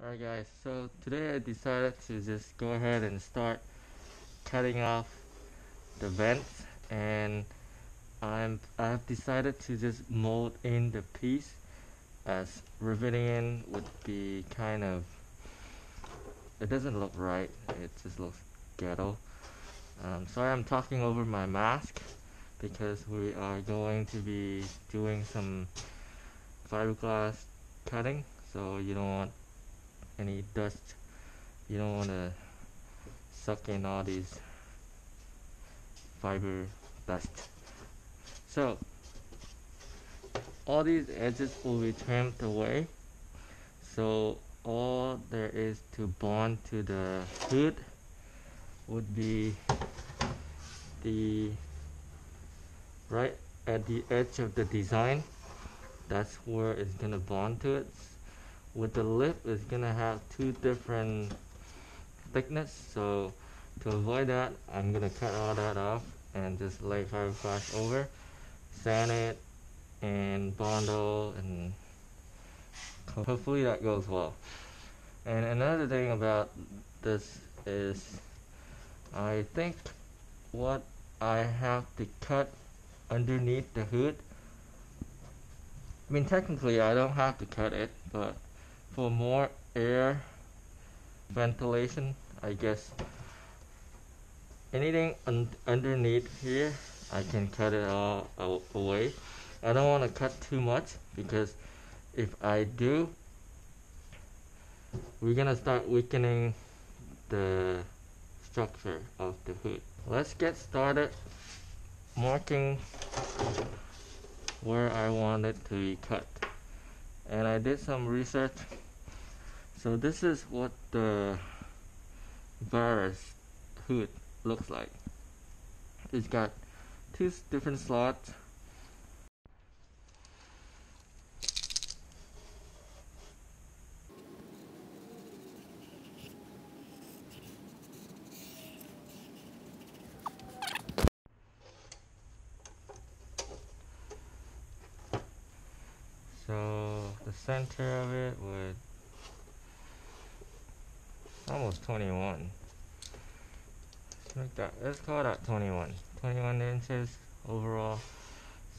Alright guys, so today I decided to just go ahead and start cutting off the vents, and I've decided to just mold in the piece, as riveting in would be kind of, it doesn't look right, it just looks ghetto. Sorry I'm talking over my mask because we are going to be doing some fiberglass cutting, so you don't want any dust, you don't want to suck in all these fiber dust. So all these edges will be trimmed away, so all there is to bond to the hood would be the right at the edge of the design. That's where it's gonna bond to it. With the lip, it's gonna have two different thickness, so to avoid that, I'm gonna cut all that off and just lay fiberglass over, sand it, and bondle, and hopefully that goes well. And another thing about this is, I think what I have to cut underneath the hood, I mean technically I don't have to cut it, but for more air ventilation, I guess anything underneath here, I can cut it all away. I don't want to cut too much, because if I do, we're gonna start weakening the structure of the hood. Let's get started marking where I want it to be cut. And I did some research. So this is what the Varis hood looks like. It's got two different slots. So the center of it would almost 21. Let's call that 21 inches overall.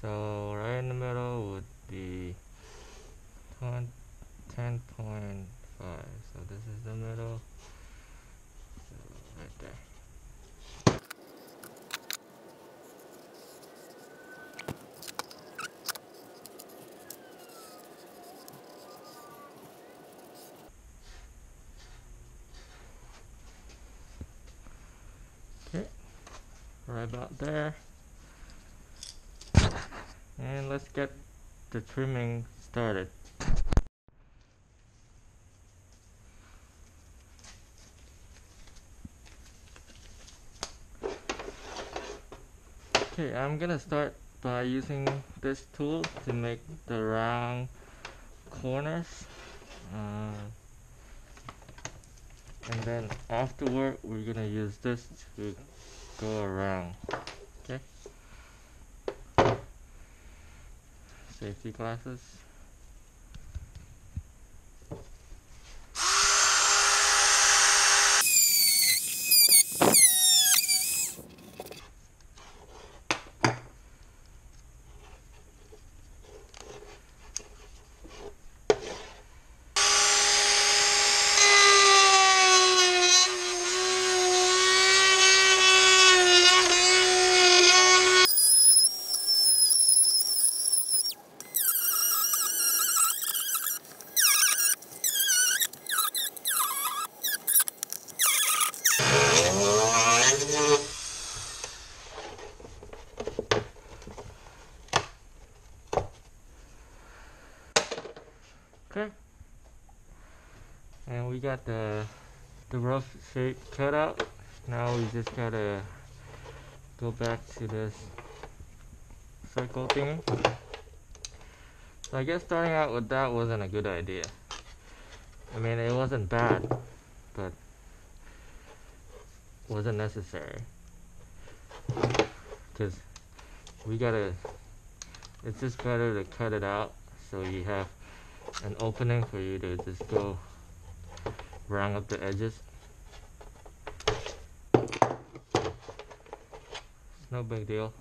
So right in the middle would be 10.5. So this is the middle. So right there. Okay, right about there. And let's get the trimming started. Okay, I'm gonna start by using this tool to make the round corners, and then afterward we're gonna use this to go around. Okay, safety glasses. Okay, and we got the rough shape cut out. Now we just gotta go back to this circle thing. So I guess starting out with that wasn't a good idea. I mean, it wasn't bad, but wasn't necessary, because it's just better to cut it out so you have an opening for you to just go round up the edges. It's no big deal.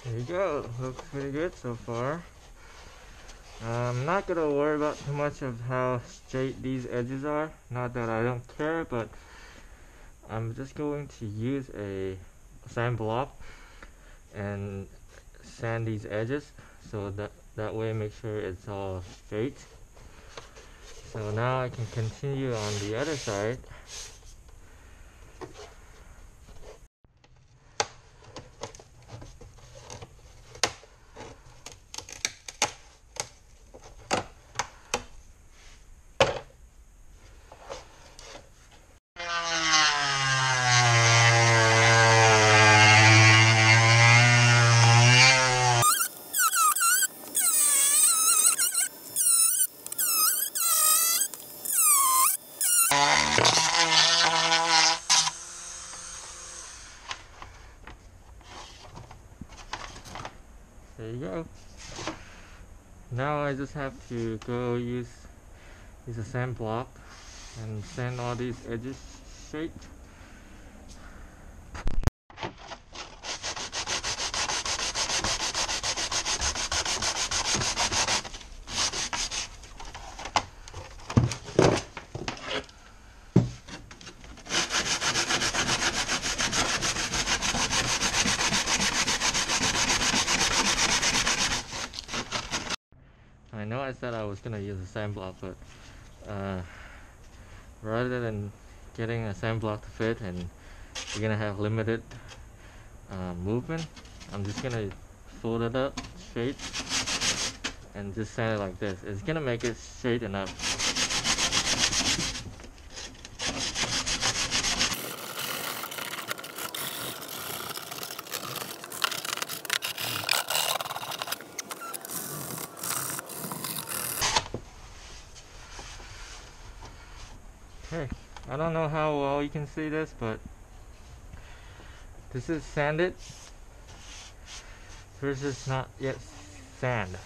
There you go. Looks pretty good so far. I'm not gonna worry about too much of how straight these edges are. Not that I don't care, but I'm just going to use a sand block and sand these edges so that way make sure it's all straight. So now I can continue on the other side. There you go. Now I just have to go use a sand block and sand all these edges straight. I know I said I was gonna use a sand block, but rather than getting a sand block to fit and you're gonna have limited movement, I'm just gonna fold it up straight and just sand it like this. It's gonna make it straight enough. Okay, I don't know how well you can see this, but this is sanded versus not yet sand.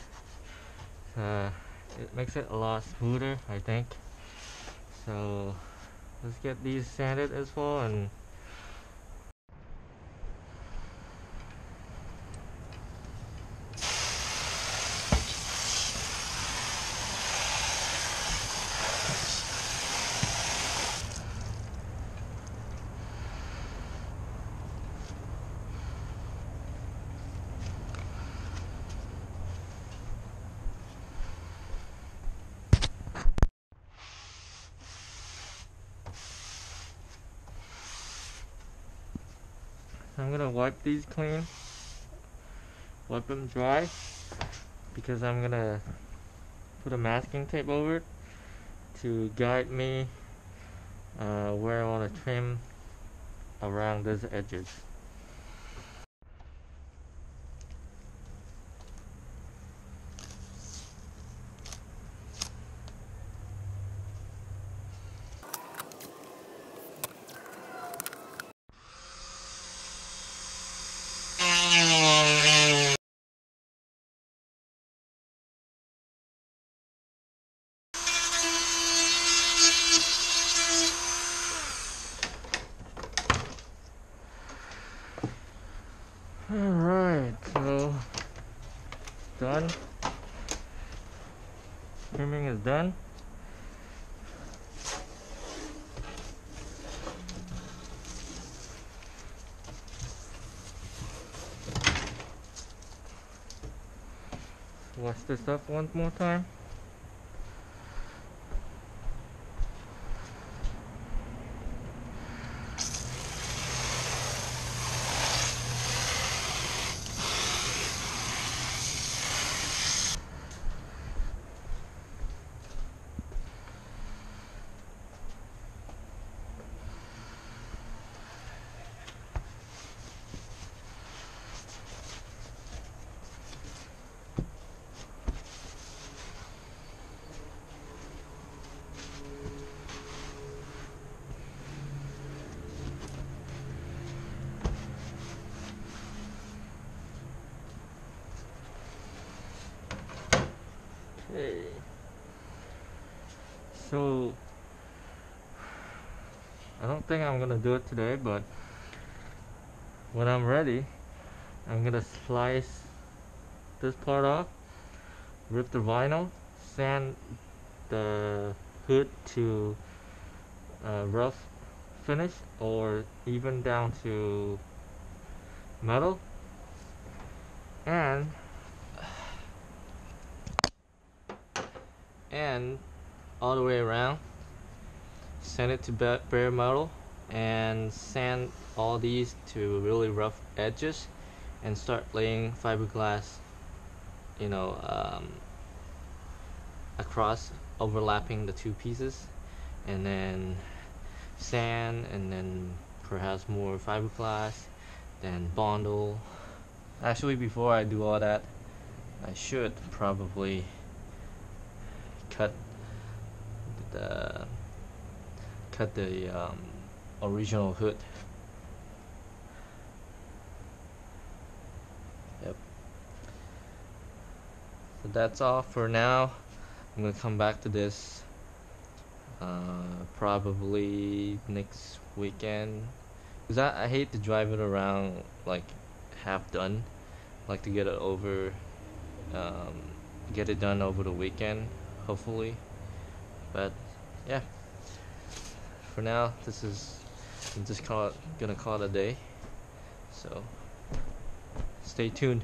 It makes it a lot smoother, I think. So let's get these sanded as well. And I'm gonna wipe these clean, wipe them dry, because I'm gonna put a masking tape over it to guide me where I want to trim around those edges. Alright, so it's done. Trimming is done. Wash this up one more time. Hey. So I don't think I'm gonna do it today, but when I'm ready, I'm gonna slice this part off, rip the vinyl, sand the hood to rough finish, or even down to metal, and all the way around, sand it to bare metal, and sand all these to really rough edges, and start laying fiberglass, you know, across, overlapping the two pieces, and then sand, and then perhaps more fiberglass, then bondle. Actually, before I do all that, I should probably cut the original hood. Yep. So that's all for now. I'm gonna come back to this probably next weekend, because I hate to drive it around like half done. I like to get it done over the weekend, hopefully. But yeah, for now, I'm just gonna call it a day. So stay tuned.